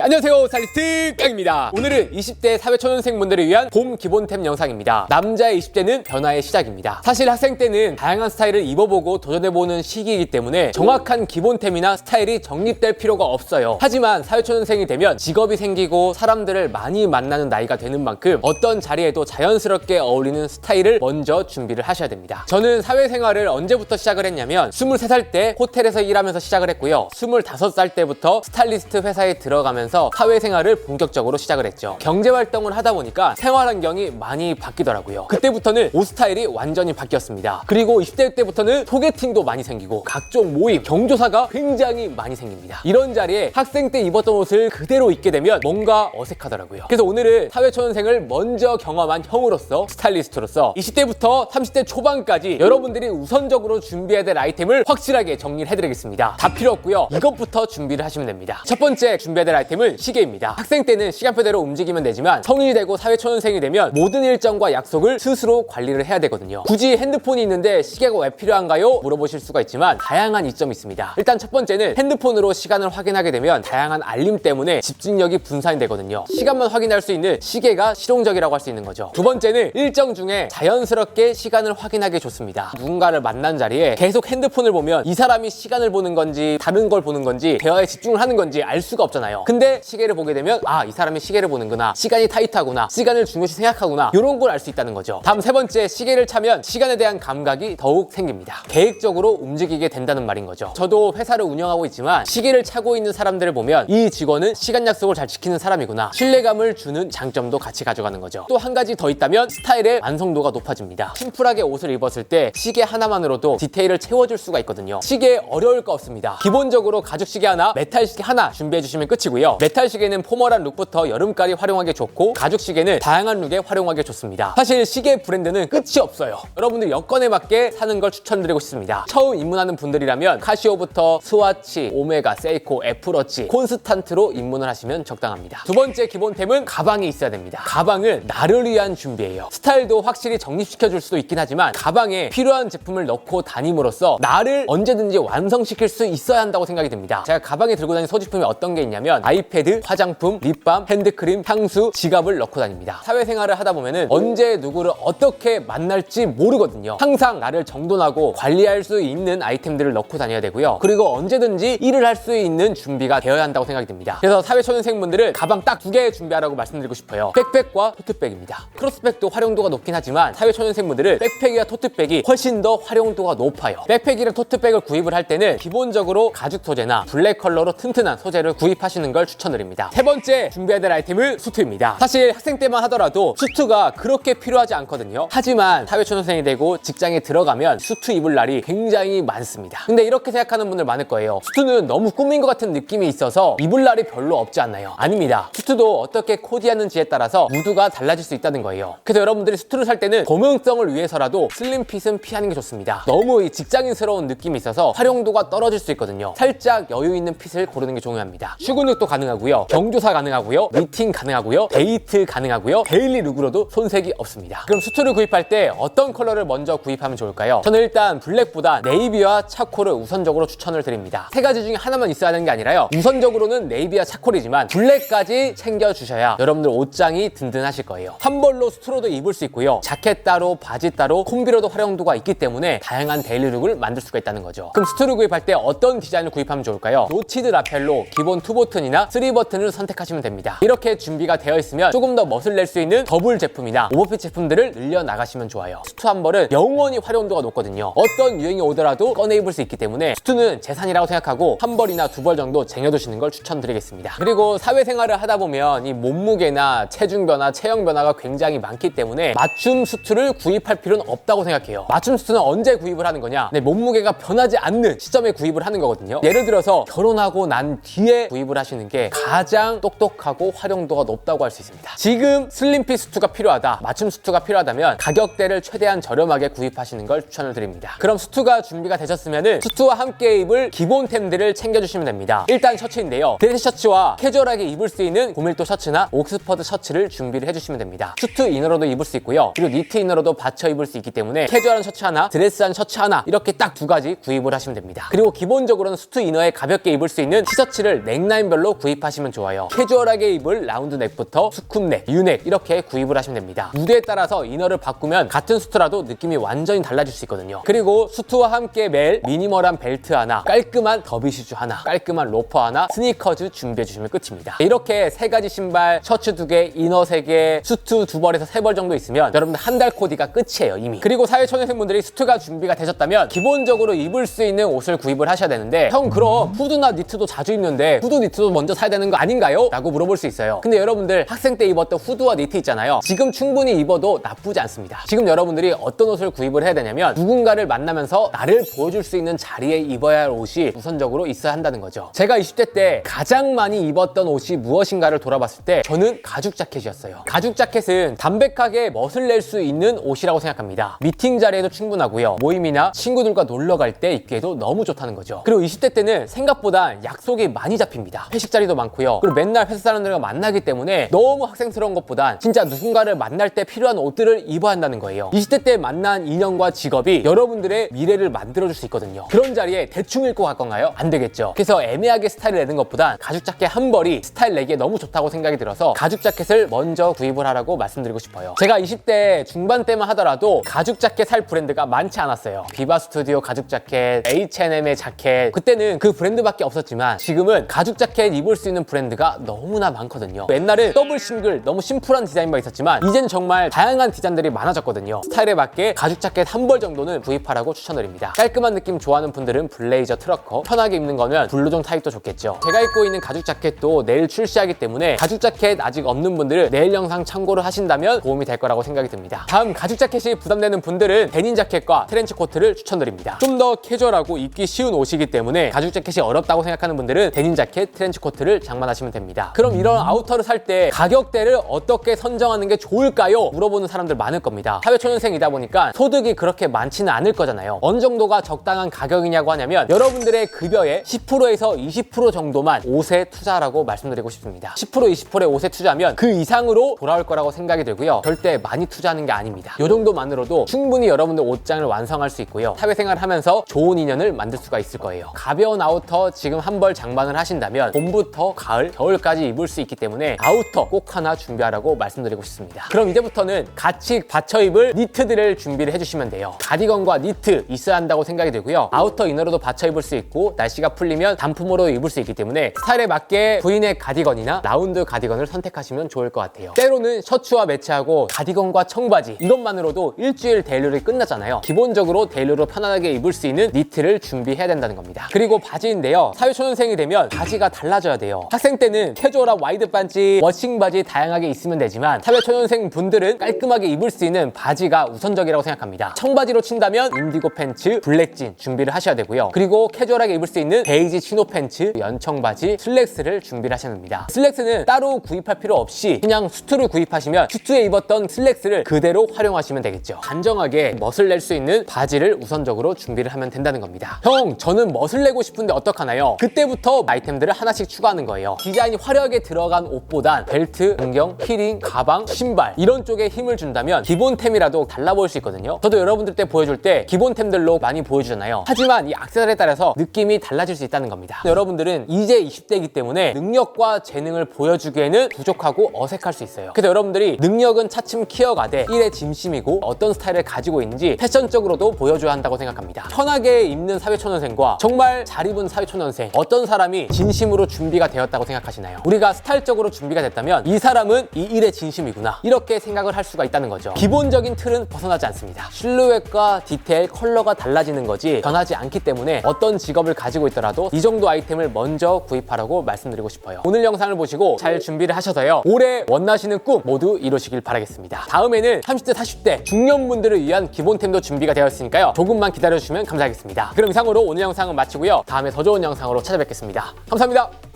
안녕하세요, 스타일리스트 깡입니다. 오늘은 20대 사회초년생분들을 위한 봄 기본템 영상입니다. 남자의 20대는 변화의 시작입니다. 사실 학생 때는 다양한 스타일을 입어보고 도전해보는 시기이기 때문에 정확한 기본템이나 스타일이 정립될 필요가 없어요. 하지만 사회초년생이 되면 직업이 생기고 사람들을 많이 만나는 나이가 되는 만큼 어떤 자리에도 자연스럽게 어울리는 스타일을 먼저 준비를 하셔야 됩니다. 저는 사회생활을 언제부터 시작을 했냐면 23살 때 호텔에서 일하면서 시작을 했고요. 25살 때부터 스타일리스트 회사에 들어가면서 사회생활을 본격적으로 시작을 했죠. 경제활동을 하다 보니까 생활환경이 많이 바뀌더라고요. 그때부터는 옷 스타일이 완전히 바뀌었습니다. 그리고 20대 때부터는 소개팅도 많이 생기고 각종 모임, 경조사가 굉장히 많이 생깁니다. 이런 자리에 학생 때 입었던 옷을 그대로 입게 되면 뭔가 어색하더라고요. 그래서 오늘은 사회초년생을 먼저 경험한 형으로서 스타일리스트로서 20대부터 30대 초반까지 여러분들이 우선적으로 준비해야 될 아이템을 확실하게 정리를 해드리겠습니다. 다 필요 없고요. 이것부터 준비를 하시면 됩니다. 첫 번째 준비해야 될 아이템은 시계입니다. 학생 때는 시간표대로 움직이면 되지만 성인이 되고 사회초년생이 되면 모든 일정과 약속을 스스로 관리를 해야 되거든요. 굳이 핸드폰이 있는데 시계가 왜 필요한가요? 물어보실 수가 있지만 다양한 이점이 있습니다. 일단 첫 번째는 핸드폰으로 시간을 확인하게 되면 다양한 알림 때문에 집중력이 분산이 되거든요. 시간만 확인할 수 있는 시계가 실용적이라고 할 수 있는 거죠. 두 번째는 일정 중에 자연스럽게 시간을 확인하기 좋습니다. 누군가를 만난 자리에 계속 핸드폰을 보면 이 사람이 시간을 보는 건지 다른 걸 보는 건지 대화에 집중을 하는 건지 알 수가 없잖아요. 근데 시계를 보게 되면 이 사람이 시계를 보는구나, 시간이 타이트하구나, 시간을 중요시 생각하구나, 이런 걸 알 수 있다는 거죠. 다음 세 번째, 시계를 차면 시간에 대한 감각이 더욱 생깁니다. 계획적으로 움직이게 된다는 말인 거죠. 저도 회사를 운영하고 있지만 시계를 차고 있는 사람들을 보면 이 직원은 시간 약속을 잘 지키는 사람이구나, 신뢰감을 주는 장점도 같이 가져가는 거죠. 또 한 가지 더 있다면 스타일의 완성도가 높아집니다. 심플하게 옷을 입었을 때 시계 하나만으로도 디테일을 채워줄 수가 있거든요. 시계 어려울 거 없습니다. 기본적으로 가죽 시계 하나, 메탈 시계 하나 준비해 주시면 끝이고요. 메탈 시계는 포멀한 룩부터 여름까지 활용하기 좋고 가죽 시계는 다양한 룩에 활용하기 좋습니다. 사실 시계 브랜드는 끝이 없어요. 여러분들 여건에 맞게 사는 걸 추천드리고 싶습니다. 처음 입문하는 분들이라면 카시오부터 스와치, 오메가, 세이코, 애플워치, 콘스탄트로 입문을 하시면 적당합니다. 두 번째 기본템은 가방이 있어야 됩니다. 가방은 나를 위한 준비예요. 스타일도 확실히 정립시켜줄 수도 있긴 하지만 가방에 필요한 제품을 넣고 다님으로써 나를 언제든지 완성시킬 수 있어야 한다고 생각이 듭니다. 제가 가방에 들고 다니는 소지품이 어떤 게 있냐면 아이패드, 화장품, 립밤, 핸드크림, 향수, 지갑을 넣고 다닙니다. 사회생활을 하다 보면은 언제 누구를 어떻게 만날지 모르거든요. 항상 나를 정돈하고 관리할 수 있는 아이템들을 넣고 다녀야 되고요. 그리고 언제든지 일을 할 수 있는 준비가 되어야 한다고 생각이 듭니다. 그래서 사회초년생분들은 가방 딱 2개 준비하라고 말씀드리고 싶어요. 백팩과 토트백입니다. 크로스백도 활용도가 높긴 하지만 사회초년생분들은 백팩이와 토트백이 훨씬 더 활용도가 높아요. 백팩이랑 토트백을 구입을 할 때는 기본적으로 가죽 소재나 블랙 컬러로 튼튼한 소재를 구입하시는 걸 추천드립니다. 세 번째 준비해야 될 아이템은 수트입니다. 사실 학생 때만 하더라도 수트가 그렇게 필요하지 않거든요. 하지만 사회초년생이 되고 직장에 들어가면 수트 입을 날이 굉장히 많습니다. 근데 이렇게 생각하는 분들 많을 거예요. 수트는 너무 꾸민 것 같은 느낌이 있어서 입을 날이 별로 없지 않나요? 아닙니다. 수트도 어떻게 코디하는지에 따라서 무드가 달라질 수 있다는 거예요. 그래서 여러분들이 수트를 살 때는 범용성을 위해서라도 슬림핏은 피하는 게 좋습니다. 너무 직장인스러운 느낌이 있어서 활용도가 떨어질 수 있거든요. 살짝 여유 있는 핏을 고르는 게 중요합니다. 출근룩도 가능하고요, 경조사 가능하고요, 미팅 가능하고요, 데이트 가능하고요, 데일리 룩으로도 손색이 없습니다. 그럼 수트를 구입할 때 어떤 컬러를 먼저 구입하면 좋을까요? 저는 일단 블랙보다 네이비와 차콜을 우선적으로 추천을 드립니다. 세 가지 중에 하나만 있어야 하는 게 아니라요, 우선적으로는 네이비와 차콜이지만 블랙까지 챙겨주셔야 여러분들 옷장이 든든하실 거예요. 한 벌로 수트로도 입을 수 있고요, 자켓 따로, 바지 따로, 콤비로도 활용도가 있기 때문에 다양한 데일리 룩을 만들 수가 있다는 거죠. 그럼 수트를 구입할 때 어떤 디자인을 구입하면 좋을까요? 노티드 라펠로 기본 2버튼이나 3버튼을 선택하시면 됩니다. 이렇게 준비가 되어 있으면 조금 더 멋을 낼 수 있는 더블 제품이나 오버핏 제품들을 늘려 나가시면 좋아요. 수트 한 벌은 영원히 활용도가 높거든요. 어떤 유행이 오더라도 꺼내 입을 수 있기 때문에 수트는 재산이라고 생각하고 한 벌이나 2벌 정도 쟁여두시는 걸 추천드리겠습니다. 그리고 사회생활을 하다 보면 이 몸무게나 체중 변화, 체형 변화가 굉장히 많기 때문에 맞춤 수트를 구입할 필요는 없다고 생각해요. 맞춤 수트는 언제 구입을 하는 거냐? 몸무게가 변하지 않는 시점에 구입을 하는 거거든요. 예를 들어서 결혼하고 난 뒤에 구입을 하시는 게 가장 똑똑하고 활용도가 높다고 할 수 있습니다. 지금 슬림핏 수트가 필요하다, 맞춤 수트가 필요하다면 가격대를 최대한 저렴하게 구입하시는 걸 추천을 드립니다. 그럼 수트가 준비가 되셨으면 수트와 함께 입을 기본템들을 챙겨주시면 됩니다. 일단 셔츠인데요, 드레스 셔츠와 캐주얼하게 입을 수 있는 고밀도 셔츠나 옥스퍼드 셔츠를 준비를 해주시면 됩니다. 수트 이너로도 입을 수 있고요, 그리고 니트 이너로도 받쳐 입을 수 있기 때문에 캐주얼한 셔츠 하나, 드레스한 셔츠 하나, 이렇게 딱 2가지 구입을 하시면 됩니다. 그리고 기본적으로는 수트 이너에 가볍게 입을 수 있는 티셔츠를 넥라인별로 구입 구입하시면 좋아요. 캐주얼하게 입을 라운드 넥부터 스쿱넥, 유넥 이렇게 구입을 하시면 됩니다. 무대에 따라서 이너를 바꾸면 같은 수트라도 느낌이 완전히 달라질 수 있거든요. 그리고 수트와 함께 멜 미니멀한 벨트 하나, 깔끔한 더비 슈즈 하나, 깔끔한 로퍼 하나, 스니커즈 준비해 주시면 끝입니다. 이렇게 3가지 신발, 셔츠 2개, 이너 3개, 수트 2벌에서 3벌 정도 있으면 여러분들 한 달 코디가 끝이에요, 이미. 그리고 사회초년생분들이 수트가 준비가 되셨다면 기본적으로 입을 수 있는 옷을 구입을 하셔야 되는데, 형 그럼 후드나 니트도 자주 입는데 후드 니트도 먼저 사야 되는 거 아닌가요? 라고 물어볼 수 있어요. 근데 여러분들 학생 때 입었던 후드와 니트 있잖아요. 지금 충분히 입어도 나쁘지 않습니다. 지금 여러분들이 어떤 옷을 구입을 해야 되냐면, 누군가를 만나면서 나를 보여줄 수 있는 자리에 입어야 할 옷이 우선적으로 있어야 한다는 거죠. 제가 20대 때 가장 많이 입었던 옷이 무엇인가를 돌아봤을 때 저는 가죽 자켓이었어요. 가죽 자켓은 담백하게 멋을 낼 수 있는 옷이라고 생각합니다. 미팅 자리에도 충분하고요. 모임이나 친구들과 놀러 갈 때 입기에도 너무 좋다는 거죠. 그리고 20대 때는 생각보다 약속이 많이 잡힙니다. 회식 자리도 많고요. 그리고 맨날 회사 사람들과 만나기 때문에 너무 학생스러운 것보단 진짜 누군가를 만날 때 필요한 옷들을 입어야 한다는 거예요. 20대 때 만난 인연과 직업이 여러분들의 미래를 만들어줄 수 있거든요. 그런 자리에 대충 입고 갈 건가요? 안 되겠죠. 그래서 애매하게 스타일을 내는 것보단 가죽 자켓 한 벌이 스타일 내기에 너무 좋다고 생각이 들어서 가죽 자켓을 먼저 구입을 하라고 말씀드리고 싶어요. 제가 20대 중반 때만 하더라도 가죽 자켓 살 브랜드가 많지 않았어요. 비바 스튜디오 가죽 자켓, H&M의 자켓, 그때는 그 브랜드밖에 없었지만 지금은 가죽 자켓 입을 수 있는 브랜드가 너무나 많거든요. 옛날은 더블 싱글, 너무 심플한 디자인만 있었지만 이제는 정말 다양한 디자인들이 많아졌거든요. 스타일에 맞게 가죽 자켓 한 벌 정도는 구입하라고 추천드립니다. 깔끔한 느낌 좋아하는 분들은 블레이저, 트러커, 편하게 입는 거면 블루종 타입도 좋겠죠. 제가 입고 있는 가죽 자켓도 내일 출시하기 때문에 가죽 자켓 아직 없는 분들은 내일 영상 참고를 하신다면 도움이 될 거라고 생각이 듭니다. 다음 가죽 자켓이 부담되는 분들은 데님 자켓과 트렌치 코트를 추천드립니다. 좀 더 캐주얼하고 입기 쉬운 옷이기 때문에 가죽 자켓이 어렵다고 생각하는 분들은 데님 자켓, 트렌치 코트를 장만하시면 됩니다. 그럼 이런 아우터를 살 때 가격대를 어떻게 선정하는 게 좋을까요? 물어보는 사람들 많을 겁니다. 사회초년생이다 보니까 소득이 그렇게 많지는 않을 거잖아요. 어느 정도가 적당한 가격이냐고 하냐면 여러분들의 급여의 10%에서 20% 정도만 옷에 투자라고 말씀드리고 싶습니다. 10%, 20%의 옷에 투자하면 그 이상으로 돌아올 거라고 생각이 들고요. 절대 많이 투자하는 게 아닙니다. 이 정도만으로도 충분히 여러분들 옷장을 완성할 수 있고요. 사회생활을 하면서 좋은 인연을 만들 수가 있을 거예요. 가벼운 아우터 지금 한 벌 장만을 하신다면 봄부터 가을, 겨울까지 입을 수 있기 때문에 아우터 꼭 하나 준비하라고 말씀드리고 싶습니다. 그럼 이제부터는 같이 받쳐 입을 니트들을 준비를 해주시면 돼요. 가디건과 니트 있어야 한다고 생각이 들고요. 아우터 이너로도 받쳐 입을 수 있고 날씨가 풀리면 단품으로 입을 수 있기 때문에 스타일에 맞게 V넥 가디건이나 라운드 가디건을 선택하시면 좋을 것 같아요. 때로는 셔츠와 매치하고 가디건과 청바지 이것만으로도 일주일 데일리로 끝나잖아요. 기본적으로 데일리로 편안하게 입을 수 있는 니트를 준비해야 된다는 겁니다. 그리고 바지인데요. 사회초년생이 되면 바지가 달라져야 돼요. 학생 때는 캐주얼한 와이드 반지, 워싱 바지 다양하게 있으면 되지만 사회초년생 분들은 깔끔하게 입을 수 있는 바지가 우선적이라고 생각합니다. 청바지로 친다면 인디고 팬츠, 블랙진 준비를 하셔야 되고요. 그리고 캐주얼하게 입을 수 있는 베이지 치노 팬츠, 연청 바지, 슬랙스를 준비를 하셔야 됩니다. 슬랙스는 따로 구입할 필요 없이 그냥 수트를 구입하시면 수트에 입었던 슬랙스를 그대로 활용하시면 되겠죠. 단정하게 멋을 낼 수 있는 바지를 우선적으로 준비를 하면 된다는 겁니다. 형, 저는 멋을 내고 싶은데 어떡하나요? 그때부터 아이템들을 하나씩 추가하는 거예요. 디자인이 화려하게 들어간 옷보단 벨트, 안경, 키링, 가방, 신발 이런 쪽에 힘을 준다면 기본템이라도 달라 보일 수 있거든요. 저도 여러분들 때 보여줄 때 기본템들로 많이 보여주잖아요. 하지만 이 액세서리에 따라서 느낌이 달라질 수 있다는 겁니다. 여러분들은 이제 20대이기 때문에 능력과 재능을 보여주기에는 부족하고 어색할 수 있어요. 그래서 여러분들이 능력은 차츰 키워가되 일의 진심이고 어떤 스타일을 가지고 있는지 패션적으로도 보여줘야 한다고 생각합니다. 편하게 입는 사회초년생과 정말 잘 입은 사회초년생, 어떤 사람이 진심으로 준비가 되었다고 생각하시나요? 우리가 스타일적으로 준비가 됐다면 이 사람은 이 일의 진심이구나 이렇게 생각을 할 수가 있다는 거죠. 기본적인 틀은 벗어나지 않습니다. 실루엣과 디테일, 컬러가 달라지는 거지 변하지 않기 때문에 어떤 직업을 가지고 있더라도 이 정도 아이템을 먼저 구입하라고 말씀드리고 싶어요. 오늘 영상을 보시고 잘 준비를 하셔서요. 올해 원하시는 꿈 모두 이루시길 바라겠습니다. 다음에는 30대, 40대 중년분들을 위한 기본템도 준비가 되었으니까요. 조금만 기다려주시면 감사하겠습니다. 그럼 이상으로 오늘 영상은 마치고요. 다음에 더 좋은 영상으로 찾아뵙겠습니다. 감사합니다.